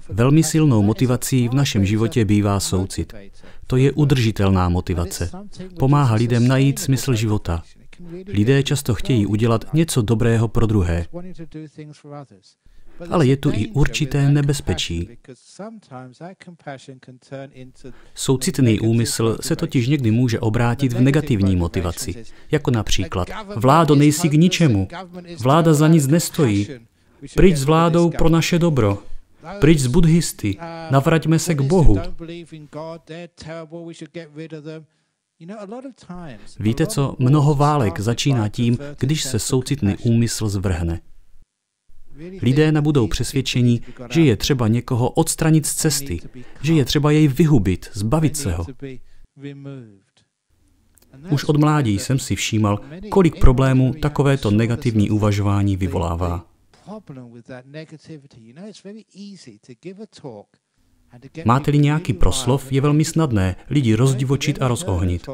Velmi silnou motivací v našem životě bývá soucit. To je udržitelná motivace. Pomáhá lidem najít smysl života. Lidé často chtějí udělat něco dobrého pro druhé. Ale je tu i určité nebezpečí. Soucitný úmysl se totiž někdy může obrátit v negativní motivaci, jako například: vládo, nejsi k ničemu, vláda za nic nestojí, pryč s vládou pro naše dobro, pryč z buddhisty, navraťme se k Bohu. Víte co, mnoho válek začíná tím, když se soucitný úmysl zvrhne. Lidé nabudou přesvědčení, že je třeba někoho odstranit z cesty, že je třeba jej vyhubit, zbavit se ho. Už od mládí jsem si všímal, kolik problémů takovéto negativní uvažování vyvolává. Máte-li nějaký proslov, je velmi snadné lidi rozdivočit a rozohnit.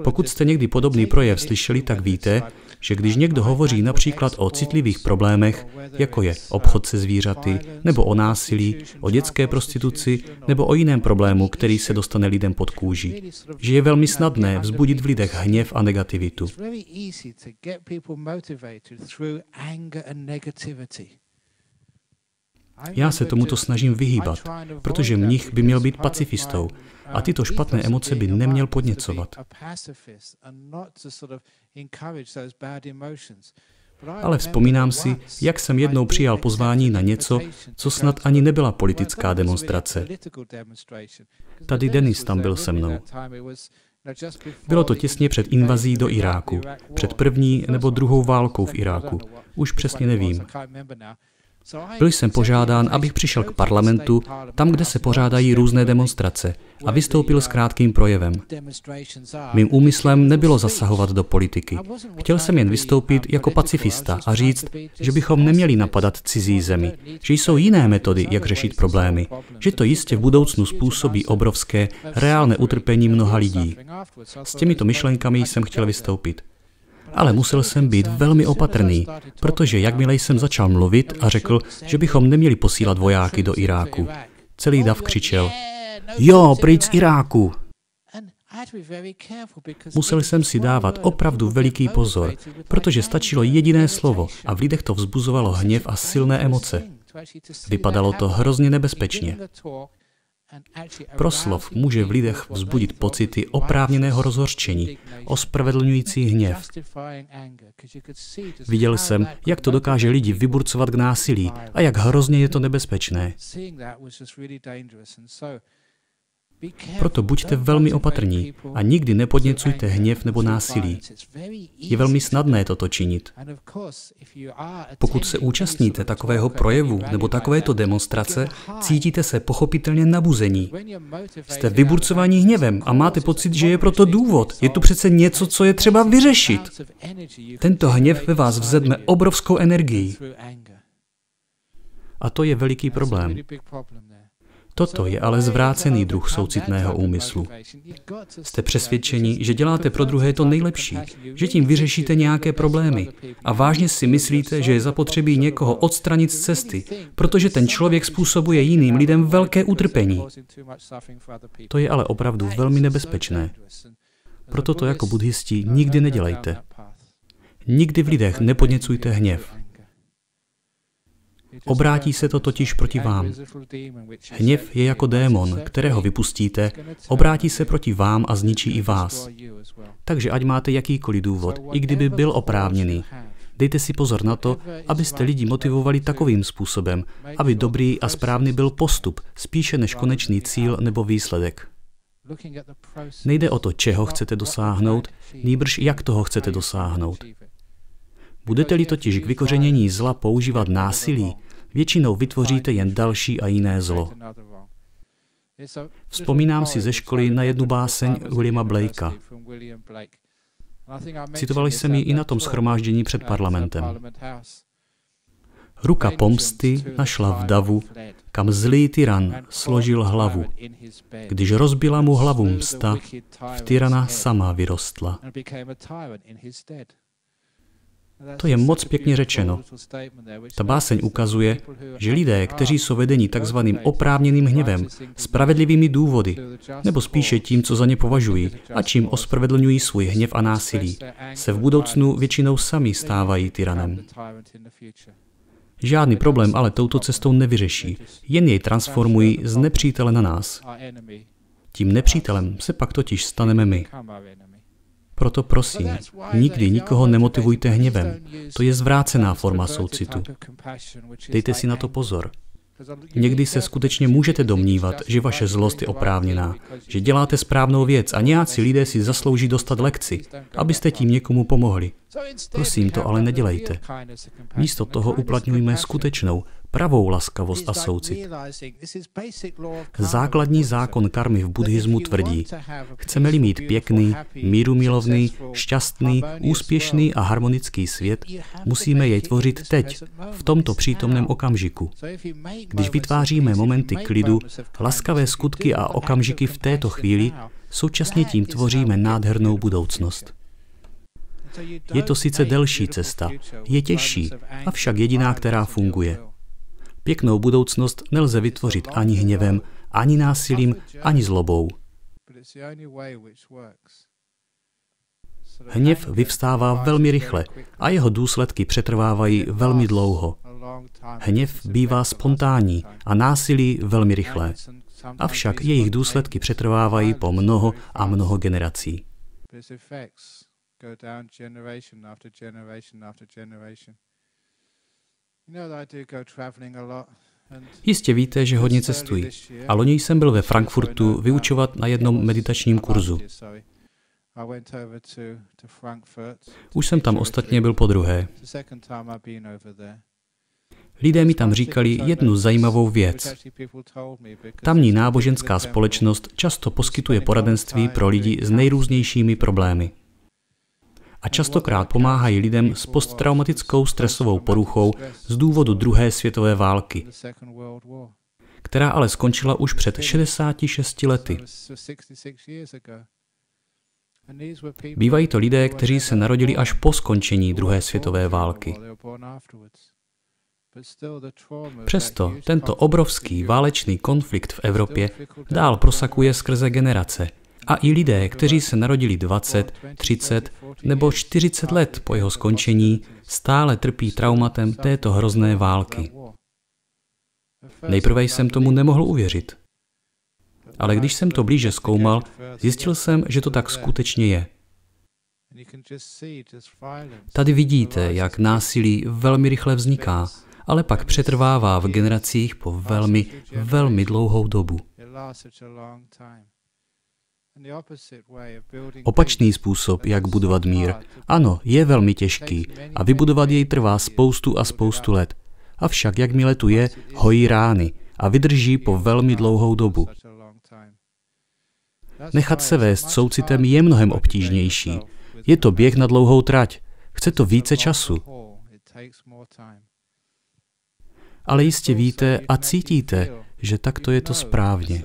Pokud jste někdy podobný projev slyšeli, tak víte, že když někdo hovoří například o citlivých problémech, jako je obchod se zvířaty, nebo o násilí, o dětské prostituci, nebo o jiném problému, který se dostane lidem pod kůži, že je velmi snadné vzbudit v lidech hněv a negativitu. Já se tomuto snažím vyhýbat, protože mnich by měl být pacifistou a tyto špatné emoce by neměl podněcovat. Ale vzpomínám si, jak jsem jednou přijal pozvání na něco, co snad ani nebyla politická demonstrace. Tady Denis tam byl se mnou. Bylo to těsně před invazí do Iráku, před první nebo druhou válkou v Iráku. Už přesně nevím. Byl jsem požádán, abych přišel k parlamentu, tam, kde se pořádají různé demonstrace, a vystoupil s krátkým projevem. Mým úmyslem nebylo zasahovat do politiky. Chtěl jsem jen vystoupit jako pacifista a říct, že bychom neměli napadat cizí zemi, že jsou jiné metody, jak řešit problémy, že to jistě v budoucnu způsobí obrovské, reálné utrpení mnoha lidí. S těmito myšlenkami jsem chtěl vystoupit. Ale musel jsem být velmi opatrný, protože jakmile jsem začal mluvit a řekl, že bychom neměli posílat vojáky do Iráku, celý dav křičel: jo, pryč z Iráku! Musel jsem si dávat opravdu veliký pozor, protože stačilo jediné slovo a v lidech to vzbuzovalo hněv a silné emoce. Vypadalo to hrozně nebezpečně. Proslov může v lidech vzbudit pocity oprávněného rozhořčení, ospravedlňující hněv. Viděl jsem, jak to dokáže lidi vyburcovat k násilí a jak hrozně je to nebezpečné. Proto buďte velmi opatrní a nikdy nepodněcujte hněv nebo násilí. Je velmi snadné toto činit. Pokud se účastníte takového projevu nebo takovéto demonstrace, cítíte se pochopitelně nabuzení. Jste vyburcovaní hněvem a máte pocit, že je proto důvod. Je tu přece něco, co je třeba vyřešit. Tento hněv ve vás vzedme obrovskou energii. A to je veliký problém. Toto je ale zvrácený druh soucitného úmyslu. Jste přesvědčeni, že děláte pro druhé to nejlepší, že tím vyřešíte nějaké problémy a vážně si myslíte, že je zapotřebí někoho odstranit z cesty, protože ten člověk způsobuje jiným lidem velké utrpení. To je ale opravdu velmi nebezpečné. Proto to jako buddhisti nikdy nedělejte. Nikdy v lidech nepodněcujte hněv. Obrátí se to totiž proti vám. Hněv je jako démon, kterého vypustíte, obrátí se proti vám a zničí i vás. Takže ať máte jakýkoliv důvod, i kdyby byl oprávněný. Dejte si pozor na to, abyste lidi motivovali takovým způsobem, aby dobrý a správný byl postup, spíše než konečný cíl nebo výsledek. Nejde o to, čeho chcete dosáhnout, nýbrž jak toho chcete dosáhnout. Budete-li totiž k vykořenění zla používat násilí, většinou vytvoříte jen další a jiné zlo. Vzpomínám si ze školy na jednu báseň Williama Blakea. Citoval jsem ji i na tom shromáždění před parlamentem. Ruka pomsty našla v davu, kam zlý tyran složil hlavu. Když rozbila mu hlavu msta, v tyrana sama vyrostla. To je moc pěkně řečeno. Ta báseň ukazuje, že lidé, kteří jsou vedeni takzvaným oprávněným hněvem, spravedlivými důvody, nebo spíše tím, co za ně považují a čím ospravedlňují svůj hněv a násilí, se v budoucnu většinou sami stávají tyranem. Žádný problém ale touto cestou nevyřeší, jen jej transformují z nepřítele na nás. Tím nepřítelem se pak totiž staneme my. Proto prosím, nikdy nikoho nemotivujte hněvem. To je zvrácená forma soucitu. Dejte si na to pozor. Někdy se skutečně můžete domnívat, že vaše zlost je oprávněná, že děláte správnou věc a nějací lidé si zaslouží dostat lekci, abyste tím někomu pomohli. Prosím, to ale nedělejte. Místo toho uplatňujme skutečnou, pravou laskavost a soucit. Základní zákon karmy v buddhismu tvrdí, chceme-li mít pěkný, mírumilovný, šťastný, úspěšný a harmonický svět, musíme jej tvořit teď, v tomto přítomném okamžiku. Když vytváříme momenty klidu, laskavé skutky a okamžiky v této chvíli, současně tím tvoříme nádhernou budoucnost. Je to sice delší cesta, je těžší, avšak jediná, která funguje. Pěknou budoucnost nelze vytvořit ani hněvem, ani násilím, ani zlobou. Hněv vyvstává velmi rychle a jeho důsledky přetrvávají velmi dlouho. Hněv bývá spontánní a násilí velmi rychlé. Avšak jejich důsledky přetrvávají po mnoho a mnoho generací. Jistě víte, že hodně cestuji. A loni jsem byl ve Frankfurtu vyučovat na jednom meditačním kurzu. Už jsem tam ostatně byl podruhé. Lidé mi tam říkali jednu zajímavou věc. Tamní náboženská společnost často poskytuje poradenství pro lidi s nejrůznějšími problémy. A častokrát pomáhají lidem s posttraumatickou stresovou poruchou z důvodu druhé světové války, která ale skončila už před 66 lety. Bývají to lidé, kteří se narodili až po skončení druhé světové války. Přesto tento obrovský válečný konflikt v Evropě dál prosakuje skrze generace. A i lidé, kteří se narodili 20, 30 nebo 40 let po jeho skončení, stále trpí traumatem této hrozné války. Nejprve jsem tomu nemohl uvěřit. Ale když jsem to blíže zkoumal, zjistil jsem, že to tak skutečně je. Tady vidíte, jak násilí velmi rychle vzniká, ale pak přetrvává v generacích po velmi, velmi dlouhou dobu. Opačný způsob, jak budovat mír, ano, je velmi těžký a vybudovat jej trvá spoustu a spoustu let. Avšak jakmile tu je, hojí rány a vydrží po velmi dlouhou dobu. Nechat se vést soucitem je mnohem obtížnější. Je to běh na dlouhou trať. Chce to více času. Ale jistě víte a cítíte, že takto je to správně.